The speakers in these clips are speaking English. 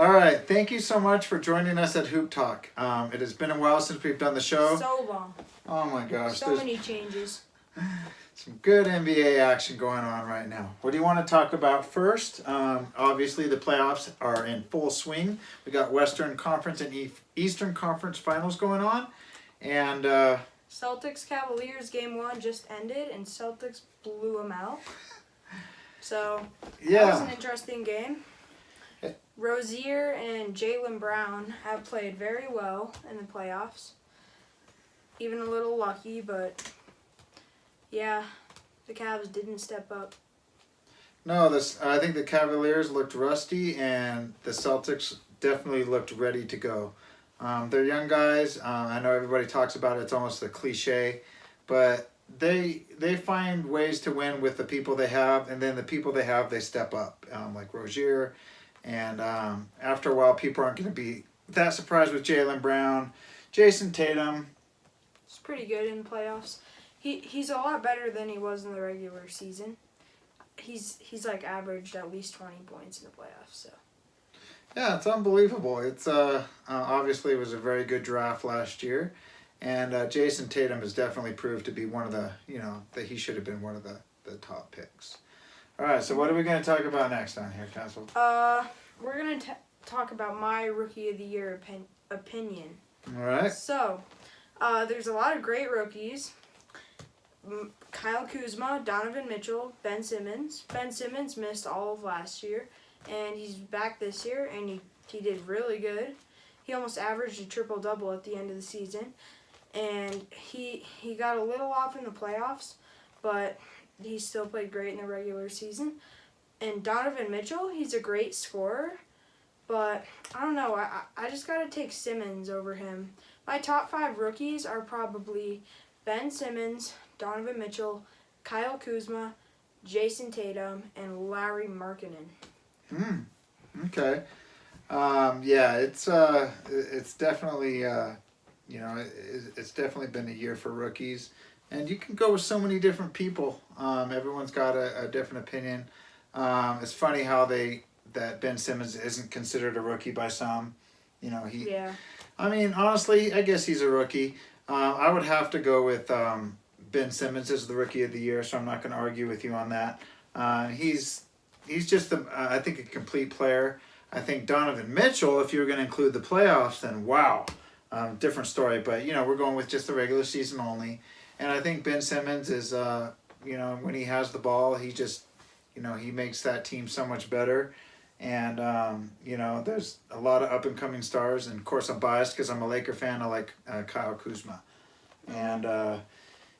All right. Thank you so much for joining us at Hoop Talk. It has been a while since we've done the show. So long. Oh my gosh. So many changes. Some good NBA action going on right now. What do you want to talk about first? Obviously, the playoffs are in full swing. We got Western Conference and Eastern Conference finals going on. And Celtics Cavaliers game 1 just ended, and Celtics blew them out. So, that was an interesting game. Rozier and Jaylen Brown have played very well in the playoffs. Even a little lucky, but yeah, the Cavs didn't step up. No, I think the Cavaliers looked rusty, and the Celtics definitely looked ready to go. They're young guys. I know everybody talks about it. It's almost a cliche, but they find ways to win with the people they have, and then the people they have, they step up, like Rozier. And after a while, people aren't going to be that surprised with Jaylen Brown. Jason Tatum. He's pretty good in the playoffs. He's a lot better than he was in the regular season. He's like averaged at least 20 points in the playoffs. So. Yeah, it's unbelievable. It's obviously it was a very good draft last year, and Jason Tatum has definitely proved to be one of the that he should have been one of the top picks. All right, so what are we going to talk about next on here, Castle? We're going to talk about my Rookie of the Year opinion. All right. So, there's a lot of great rookies. Kyle Kuzma, Donovan Mitchell, Ben Simmons. Ben Simmons missed all of last year, and he's back this year, and he did really good. He almost averaged a triple-double at the end of the season, and he got a little off in the playoffs, but he still played great in the regular season. And Donovan Mitchell, he's a great scorer, but I don't know. I just got to take Simmons over him. My top 5 rookies are probably Ben Simmons, Donovan Mitchell, Kyle Kuzma, Jason Tatum, and Larry Markkinen. Okay. Yeah, it's definitely it's definitely been a year for rookies, and you can go with so many different people. Everyone's got a different opinion. It's funny how that Ben Simmons isn't considered a rookie by some. Yeah. I mean, honestly, I guess he's a rookie. I would have to go with Ben Simmons as the Rookie of the Year, so I'm not going to argue with you on that. He's just, I think, a complete player. I think Donovan Mitchell, if you were going to include the playoffs, then wow, different story. But, we're going with just the regular season only. And I think Ben Simmons is, when he has the ball, he just, he makes that team so much better. And, there's a lot of up-and-coming stars. And, of course, I'm biased because I'm a Laker fan. I like Kyle Kuzma. And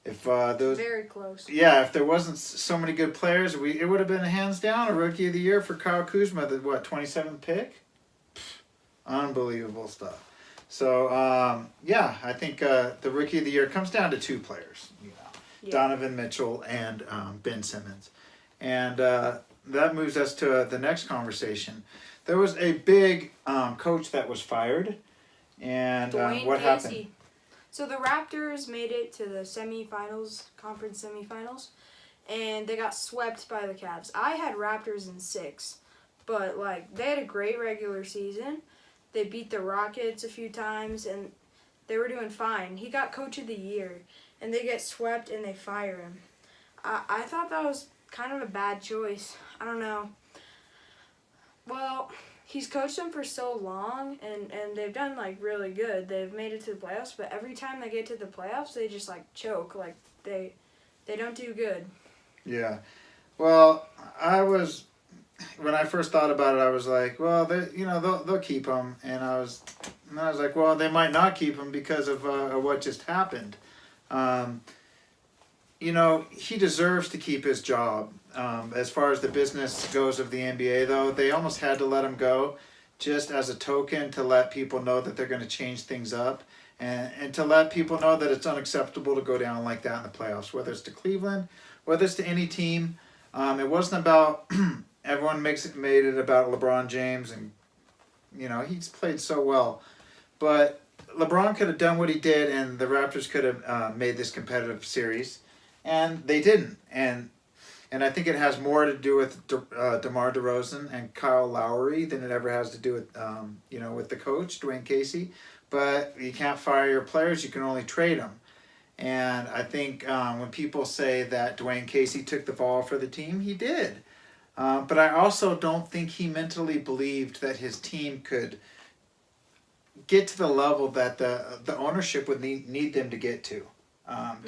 if those... Very close. Yeah, if there wasn't so many good players, it would have been hands down a Rookie of the Year for Kyle Kuzma, the 27th pick? Unbelievable stuff. So, I think the Rookie of the Year comes down to 2 players. Yeah. Donovan Mitchell and Ben Simmons. And that moves us to the next conversation. There was a big coach that was fired. And what happened? So the Raptors made it to the conference semifinals, and they got swept by the Cavs. I had Raptors in 6, but they had a great regular season. They beat the Rockets a few times, and they were doing fine. He got Coach of the Year, and they get swept and they fire him. I thought that was kind of a bad choice. I don't know. Well, he's coached them for so long, and they've done really good. They've made it to the playoffs, but every time they get to the playoffs, they just choke. They don't do good. Yeah. Well, when I first thought about it, I was like, well, they'll keep him, and I was like, well, they might not keep him because of what just happened. He deserves to keep his job. As far as the business goes of the NBA, though, they almost had to let him go just as a token to let people know that they're going to change things up and to let people know that it's unacceptable to go down like that in the playoffs, whether it's to Cleveland, whether it's to any team. It wasn't about everyone made it about LeBron James, and he's played so well. But LeBron could have done what he did, and the Raptors could have made this competitive series, and they didn't. And And I think it has more to do with DeMar DeRozan and Kyle Lowry than it ever has to do with, with the coach, Dwayne Casey. But you can't fire your players, you can only trade them. And I think when people say that Dwayne Casey took the fall for the team, he did. But I also don't think he mentally believed that his team could get to the level that the ownership would need them to get to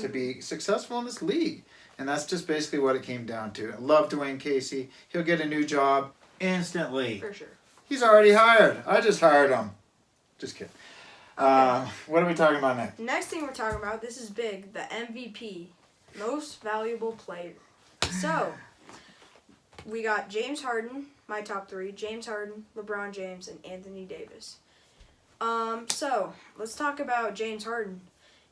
be successful in this league. And that's just basically what it came down to. I love Dwayne Casey. He'll get a new job instantly. For sure. He's already hired. I just hired him. Just kidding. Okay. What are we talking about next? Next thing we're talking about, this is big, the MVP, most valuable player. So, we got James Harden, my top three, James Harden, LeBron James, and Anthony Davis. So, let's talk about James Harden.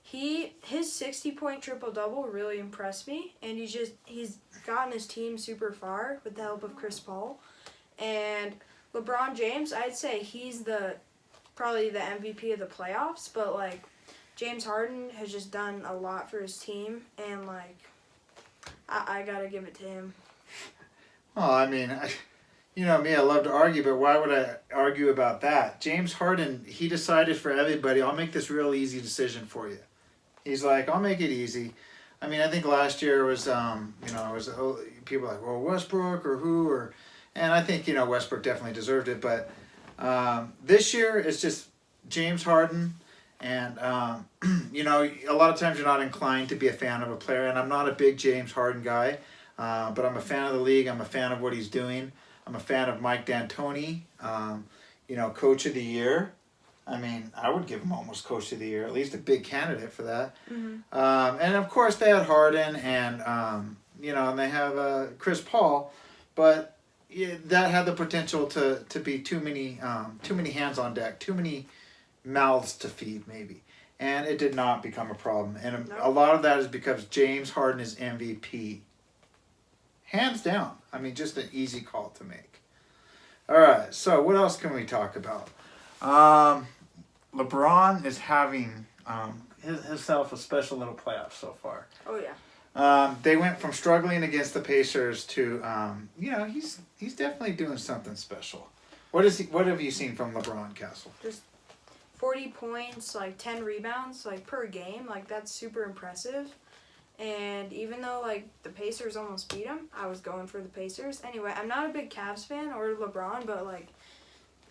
His 60-point triple-double really impressed me, and he's gotten his team super far with the help of Chris Paul. And LeBron James, I'd say he's probably the MVP of the playoffs, but like James Harden has just done a lot for his team, and like I gotta give it to him. Well, I mean, you know me, I love to argue, but why would I argue about that? James Harden, he decided for everybody, I'll make this real easy decision for you. He's like, I'll make it easy. I mean, I think last year was, people were like, well, Westbrook or who, and I think, Westbrook definitely deserved it, but this year it's just James Harden, and a lot of times you're not inclined to be a fan of a player, and I'm not a big James Harden guy, but I'm a fan of the league. I'm a fan of what he's doing. I'm a fan of Mike D'Antoni, Coach of the Year. I mean, I would give him almost Coach of the Year, at least a big candidate for that. Mm-hmm. And of course they had Harden, and and they have Chris Paul, but that had the potential to be too many hands on deck, too many mouths to feed maybe, and it did not become a problem. And a lot of that is because James Harden is MVP, hands down. I mean, just an easy call to make. All right, so what else can we talk about? LeBron is having himself a special little playoff so far. Oh yeah. They went from struggling against the Pacers to, he's definitely doing something special. What have you seen from LeBron, Castle? Just 40 points, like 10 rebounds, like per game. Like that's super impressive. And even though like the Pacers almost beat him, I was going for the Pacers. Anyway, I'm not a big Cavs fan or LeBron, but like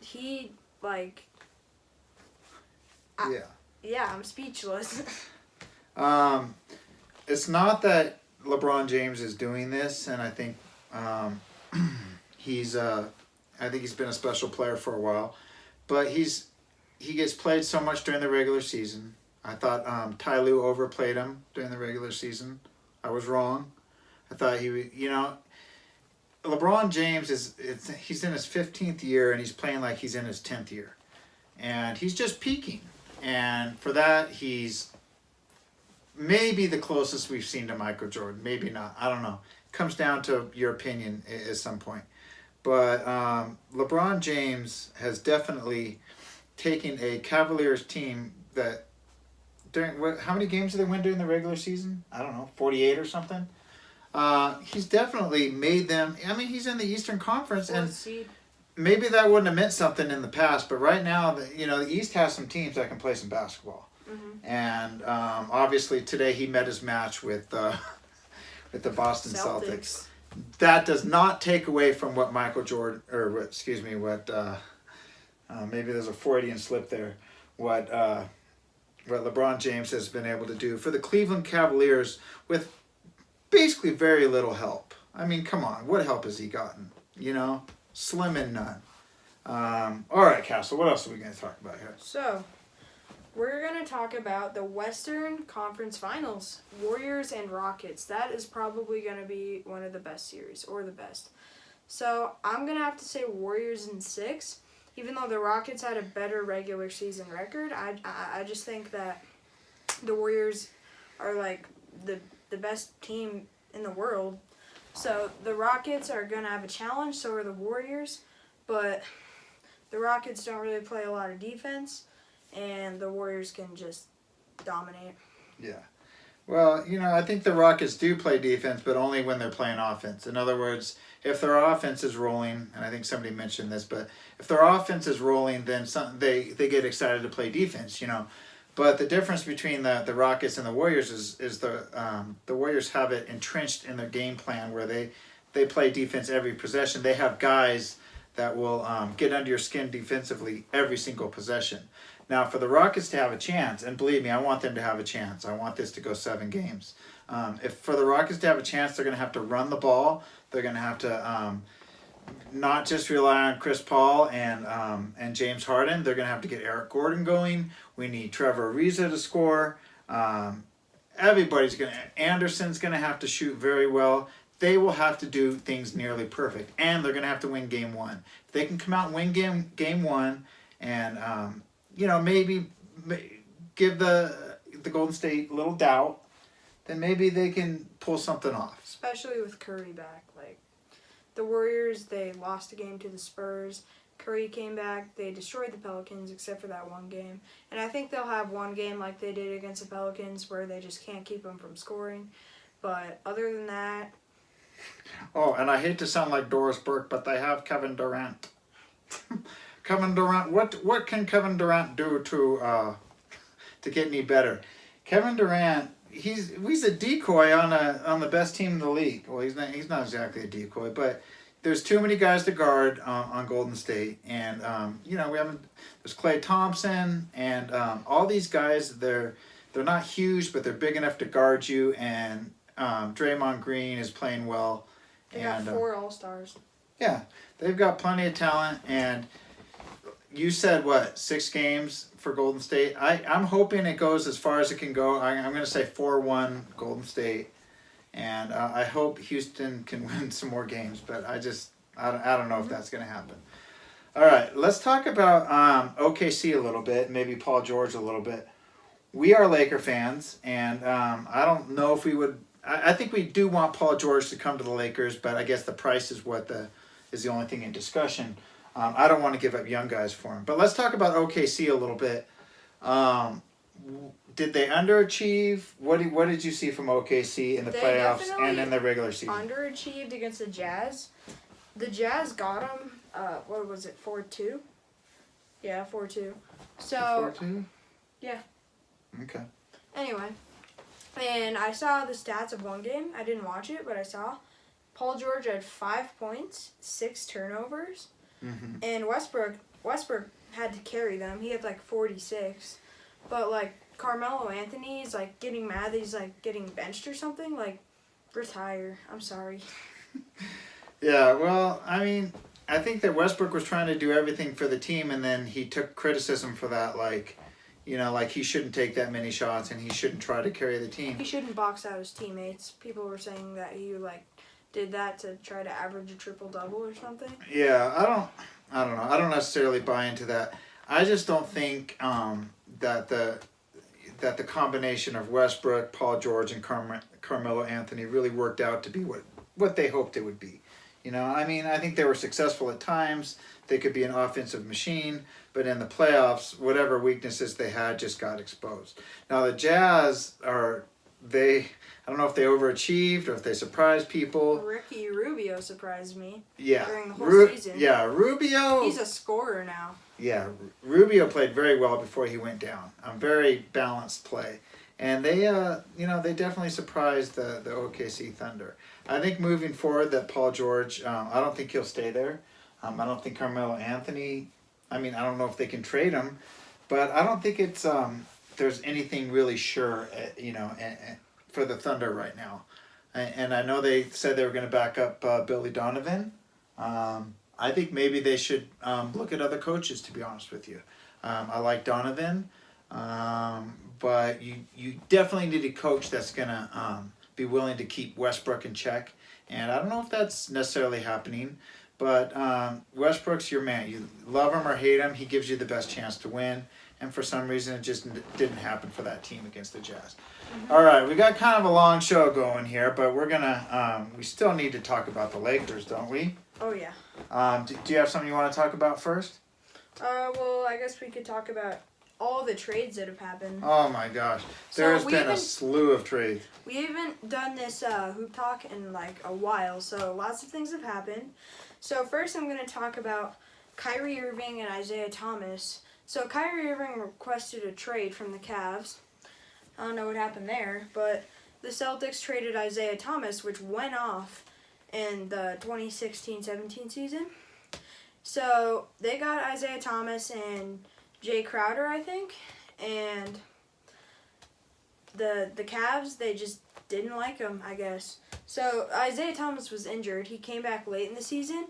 he like. I'm speechless. It's not that LeBron James is doing this, and I think he's been a special player for a while, but he gets played so much during the regular season. I thought Ty Lue overplayed him during the regular season. I was wrong. I thought he would, LeBron James he's in his 15th year, and he's playing like he's in his 10th year, and he's just peaking. And for that, he's maybe the closest we've seen to Michael Jordan. Maybe not. I don't know. Comes down to your opinion at some point. But LeBron James has definitely taken a Cavaliers team that how many games did they win during the regular season? I don't know, 48 or something. He's definitely made them. I mean, he's in the Eastern Conference, and maybe that wouldn't have meant something in the past, but right now, the East has some teams that can play some basketball. Mm-hmm. And obviously today he met his match with the Boston Celtics. That does not take away from what Michael Jordan, maybe there's a Freudian slip there, what LeBron James has been able to do for the Cleveland Cavaliers with basically very little help. I mean, come on, what help has he gotten? Slim and none. All right, Castle, what else are we going to talk about here? So, we're going to talk about the Western Conference Finals, Warriors and Rockets. That is probably going to be one of the best series, or the best. So, I'm going to have to say Warriors in 6. Even though the Rockets had a better regular season record, I just think that the Warriors are like the best team in the world. So the Rockets are going to have a challenge, so are the Warriors, but the Rockets don't really play a lot of defense, and the Warriors can just dominate. Yeah. Well, I think the Rockets do play defense, but only when they're playing offense. In other words, if their offense is rolling, and I think somebody mentioned this, but if their offense is rolling, then they get excited to play defense. But the difference between the Rockets and the Warriors is the Warriors have it entrenched in their game plan where they play defense every possession. They have guys that will get under your skin defensively every single possession. Now, for the Rockets to have a chance, and believe me, I want them to have a chance. I want this to go 7 games. If for the Rockets to have a chance, they're going to have to run the ball. They're going to have to not just rely on Chris Paul and James Harden. They're going to have to get Eric Gordon going. We need Trevor Ariza to score. Anderson's going to have to shoot very well. They will have to do things nearly perfect, and they're going to have to win game 1. If they can come out and win game 1, and maybe give the Golden State a little doubt, then maybe they can pull something off. Especially with Curry back. Like, the Warriors, they lost a game to the Spurs. Curry came back. They destroyed the Pelicans except for that one game. And I think they'll have one game like they did against the Pelicans where they just can't keep them from scoring. But other than that... Oh, and I hate to sound like Doris Burke, but they have Kevin Durant. Kevin Durant, what can Kevin Durant do to get any better? Kevin Durant, he's a decoy on the best team in the league. Well, he's not exactly a decoy, but there's too many guys to guard on Golden State, and there's Klay Thompson and all these guys. They're not huge, but they're big enough to guard you. And Draymond Green is playing well. They got 4 All-Stars. Yeah, they've got plenty of talent. And you said, 6 games for Golden State? I'm hoping it goes as far as it can go. I'm going to say 4-1 Golden State. And I hope Houston can win some more games. But I don't know if that's going to happen. All right, let's talk about OKC a little bit, maybe Paul George a little bit. We are Laker fans, and I don't know if we would... I think we do want Paul George to come to the Lakers, but I guess the price is is the only thing in discussion. I don't want to give up young guys for him. But let's talk about OKC a little bit. Did they underachieve? What did you see from OKC in the playoffs and in the regular season? Underachieved against the Jazz. The Jazz got them, 4-2? Yeah, 4-2. So 4-2? Yeah. Okay. Anyway, and I saw the stats of one game. I didn't watch it, but I saw Paul George had 5 points, 6 turnovers, and Westbrook had to carry them. He had 46, but Carmelo Anthony's getting mad that he's getting benched or something. Retire. I'm sorry. Yeah. Well, I mean, I think that Westbrook was trying to do everything for the team, and then he took criticism for that. He shouldn't take that many shots, and he shouldn't try to carry the team. He shouldn't box out his teammates. People were saying that he did that to try to average a triple-double or something. Yeah, I don't know. I don't necessarily buy into that. I just don't think that the combination of Westbrook, Paul George, and Carmelo Anthony really worked out to be what they hoped it would be. I think they were successful at times. They could be an offensive machine, but in the playoffs, whatever weaknesses they had just got exposed. Now the Jazz I don't know if they overachieved or if they surprised people. Ricky Rubio surprised me. Yeah. During the whole season. Yeah, Rubio. He's a scorer now. Yeah, Rubio played very well before he went down. Very balanced play. And they definitely surprised the OKC Thunder. I think moving forward that Paul George, I don't think he'll stay there. I don't think Carmelo Anthony, I don't know if they can trade him, but I don't think it's there's anything really sure, for the Thunder right now. And I know they said they were going to back up Billy Donovan. I think maybe they should look at other coaches, to be honest with you. I like Donovan, but you definitely need a coach that's going to be willing to keep Westbrook in check. And I don't know if that's necessarily happening, but Westbrook's your man. You love him or hate him, he gives you the best chance to win. And for some reason, it just didn't happen for that team against the Jazz. All right, we got kind of a long show going here, but we're gonna we still need to talk about the Lakers, don't we? Oh yeah. Do you have something you want to talk about first? Well, I guess we could talk about all the trades that have happened. Oh my gosh, there's been a slew of trades. We haven't done this Hoop Talk in like a while, so lots of things have happened. So first I'm going to talk about Kyrie Irving and Isaiah Thomas. So Kyrie Irving requested a trade from the Cavs. I don't know what happened there, but the Celtics traded Isaiah Thomas, which went off in the 2016-17 season. So they got Isaiah Thomas and Jay Crowder, I think, and the Cavs, they just didn't like him, I guess. So Isaiah Thomas was injured. He came back late in the season,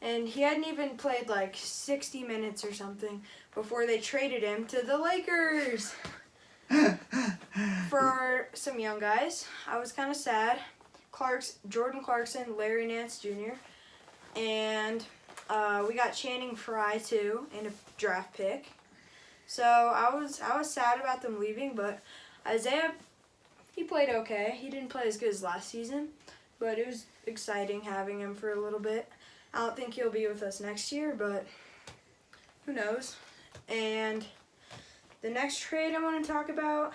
and he hadn't even played like 60 minutes or something before they traded him to the Lakers for some young guys. I was kind of sad. Jordan Clarkson, Larry Nance Jr., and we got Channing Frye too in a draft pick. So I was sad about them leaving, but Isaiah, he played okay. He didn't play as good as last season, but it was exciting having him for a little bit. I don't think he'll be with us next year, but who knows. And the next trade I want to talk about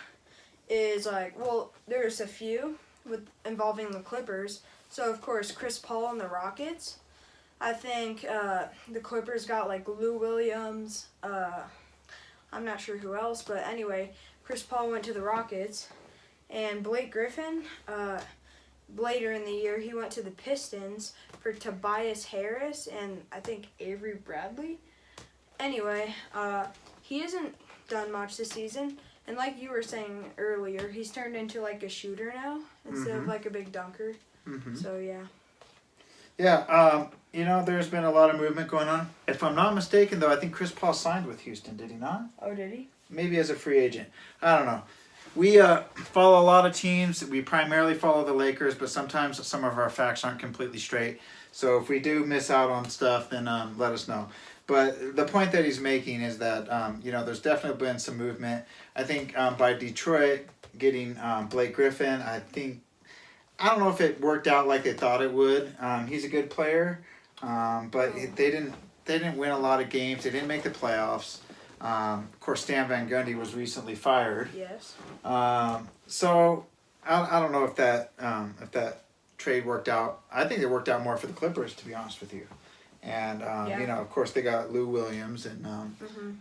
is there's a few involving the Clippers. So of course Chris Paul and the Rockets. I think the Clippers got like Lou Williams. I'm not sure who else, but anyway, Chris Paul went to the Rockets, and Blake Griffin. Later in the year, he went to the Pistons for Tobias Harris and I think Avery Bradley. Anyway, he hasn't done much this season, and like you were saying earlier, he's turned into like a shooter now instead of like a big dunker. So yeah. Yeah, there's been a lot of movement going on. If I'm not mistaken, though, I think Chris Paul signed with Houston, did he not? Oh, did he? Maybe as a free agent. I don't know. We follow a lot of teams. We primarily follow the Lakers, but sometimes some of our facts aren't completely straight. So if we do miss out on stuff, then let us know. But the point that he's making is that, there's definitely been some movement. I think by Detroit getting Blake Griffin, I don't know if it worked out like they thought it would. He's a good player, but they didn't win a lot of games. They didn't make the playoffs. Of course, Stan Van Gundy was recently fired. Yes. So I don't know if that trade worked out. I think it worked out more for the Clippers, to be honest with you. And of course, they got Lou Williams, and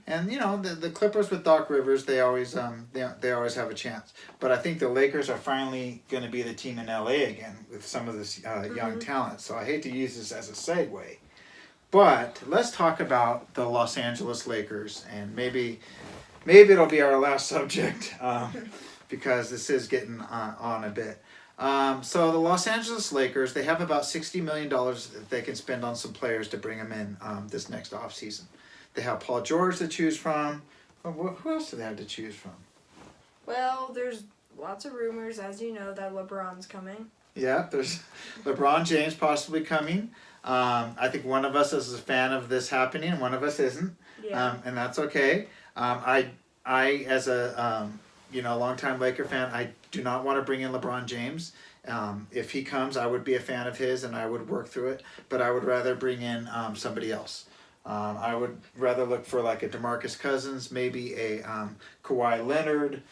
the Clippers with Doc Rivers, they always have a chance. But I think the Lakers are finally going to be the team in LA again with some of this young talent. So I hate to use this as a segue, but let's talk about the Los Angeles Lakers, and maybe it'll be our last subject because this is getting on a bit. So the Los Angeles Lakers, they have about $60 million that they can spend on some players to bring them in this next offseason. They have Paul George to choose from. Who else do they have to choose from? Well, there's lots of rumors, as you know, that LeBron's coming. Yeah, there's LeBron James possibly coming. I think one of us is a fan of this happening and one of us isn't. Yeah. And that's okay. I as a longtime Laker fan, I do not want to bring in LeBron James. If he comes, I would be a fan of his and I would work through it, but I would rather bring in somebody else. I would rather look for like a DeMarcus Cousins, maybe a Kawhi Leonard,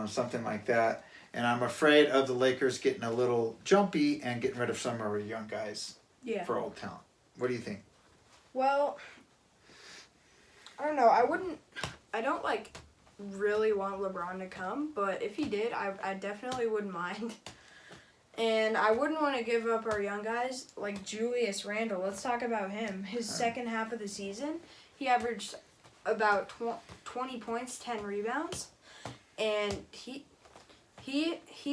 something like that. And I'm afraid of the Lakers getting a little jumpy and getting rid of some of our young guys for old talent. What do you think? Well, I don't know. I don't really want LeBron to come, but if he did, I definitely wouldn't mind. And I wouldn't want to give up our young guys like Julius Randle. Let's talk about him. His second half of the season, he averaged about 20 points, 10 rebounds, and he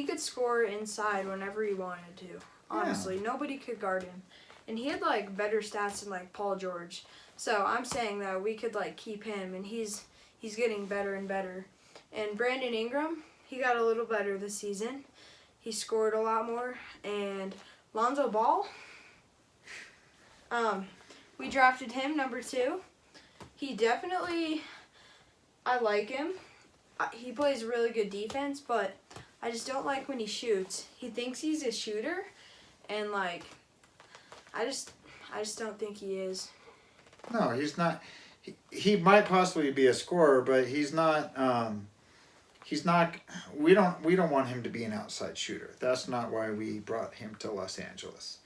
could score inside whenever he wanted to. Honestly, nobody could guard him. And he had better stats than Paul George. So I'm saying that we could keep him, and he's getting better and better. And Brandon Ingram, he got a little better this season. He scored a lot more. And Lonzo Ball, we drafted him number 2. He definitely, I like him. He plays really good defense, but I just don't like when he shoots. He thinks he's a shooter, and I just don't think he is. No, he's not. he might possibly be a scorer, but he's not. He's not. We don't want him to be an outside shooter. That's not why we brought him to Los Angeles,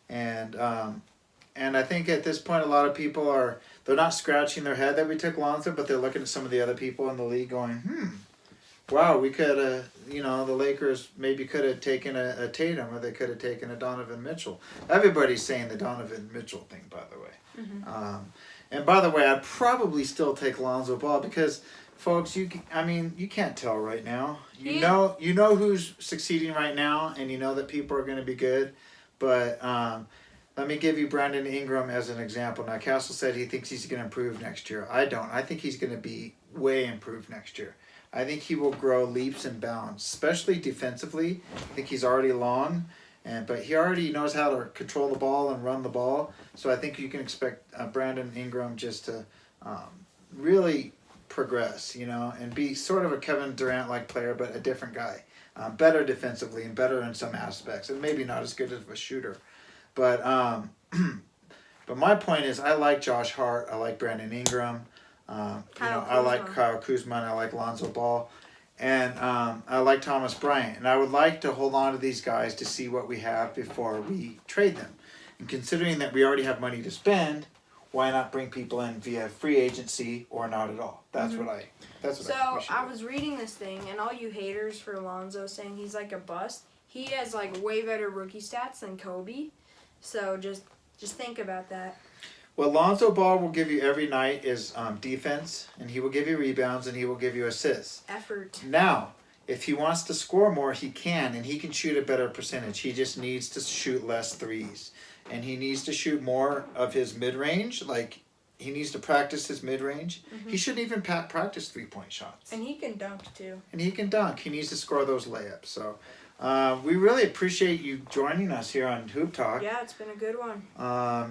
and I think at this point a lot of people they're not scratching their head that we took Lonzo, but they're looking at some of the other people in the league going, wow, we could have, the Lakers maybe could have taken a Tatum, or they could have taken a Donovan Mitchell. Everybody's saying the Donovan Mitchell thing, by the way. Mm-hmm. And by the way, I'd probably still take Lonzo Ball because, folks, you can't tell right now. You know who's succeeding right now, and you know that people are going to be good. But let me give you Brandon Ingram as an example. Now, Castle said he thinks he's going to improve next year. I don't. I think he's going to be way improved next year. I think he will grow leaps and bounds, especially defensively. I think he's already long, but he already knows how to control the ball and run the ball. So I think you can expect Brandon Ingram just to really progress, and be sort of a Kevin Durant-like player, but a different guy. Better defensively and better in some aspects, and maybe not as good of a shooter. But my point is, I like Josh Hart. I like Brandon Ingram. I like Kyle Kuzma, and I like Lonzo Ball, and I like Thomas Bryant. And I would like to hold on to these guys to see what we have before we trade them. And considering that we already have money to spend, why not bring people in via free agency or not at all? That's what I. I was reading this thing, and all you haters for Lonzo saying he's like a bust. He has like way better rookie stats than Kobe. So just think about that. What Lonzo Ball will give you every night is defense, and he will give you rebounds, and he will give you assists. Effort. Now, if he wants to score more, he can, and he can shoot a better percentage. He just needs to shoot less threes, and he needs to shoot more of his mid-range. Like, he needs to practice his mid-range. Mm-hmm. He shouldn't even practice three-point shots. And he can dunk, too. And he can dunk. He needs to score those layups. So, we really appreciate you joining us here on Hoop Talk. Yeah, it's been a good one.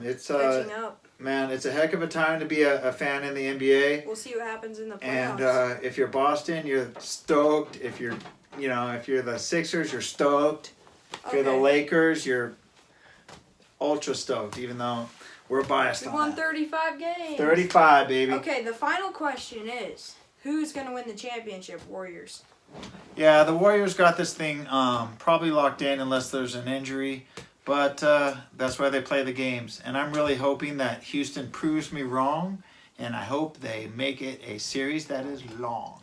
It's catching up. Man, it's a heck of a time to be a fan in the NBA. We'll see what happens in the playoffs. And if you're Boston, you're stoked. If you're the Sixers, you're stoked. If you're the Lakers, you're ultra stoked, even though we're biased on that. We won 35 games. 35, baby. Okay, the final question is, who's going to win the championship? Warriors. Yeah, the Warriors got this thing probably locked in unless there's an injury. But that's why they play the games. And I'm really hoping that Houston proves me wrong. And I hope they make it a series that is long.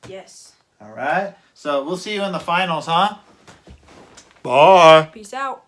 Yes. All right. So we'll see you in the finals, huh? Bye. Peace out.